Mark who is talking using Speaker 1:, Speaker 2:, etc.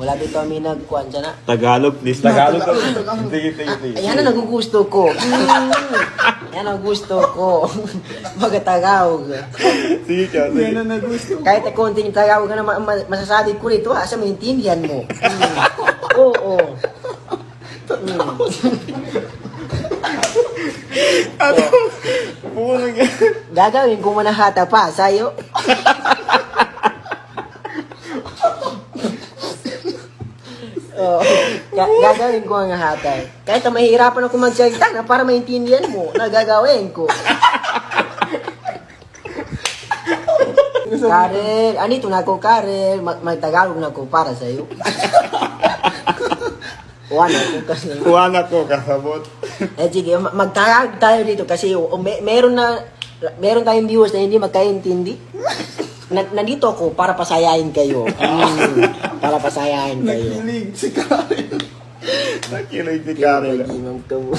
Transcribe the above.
Speaker 1: Wala dito kami nagkuhan siya na.
Speaker 2: Tagalog, please. Tagalog. Sige.
Speaker 1: Ayan ang nagugusto ko. Yan ang gusto ko. Magatagaw.
Speaker 2: Sige ka, sige.
Speaker 3: Yan ang nagusto.
Speaker 1: Kahit na konting tagaw ka na masasabi ko rito, asa maintindihan mo. Oo.
Speaker 2: Pulang
Speaker 1: Gagawin ko manahata pa sa'yo. Gagawin ko ang hatay. Kahit na mahihirapan ako magsalita na para maintindihan mo, nagagawin ko. Karel, anito na ako, Karel. Magtagalog na ako para sa'yo.
Speaker 2: Kuhan ako kasabot.
Speaker 1: Sige, magtagalog tayo dito kasi meron tayong viewers na hindi magkaintindi. Nandito ako para pasayahin kayo. Para pasayahin kayo.
Speaker 3: Nakilig si Karen.
Speaker 2: Nakilig si Karel.
Speaker 1: Imam ka mo.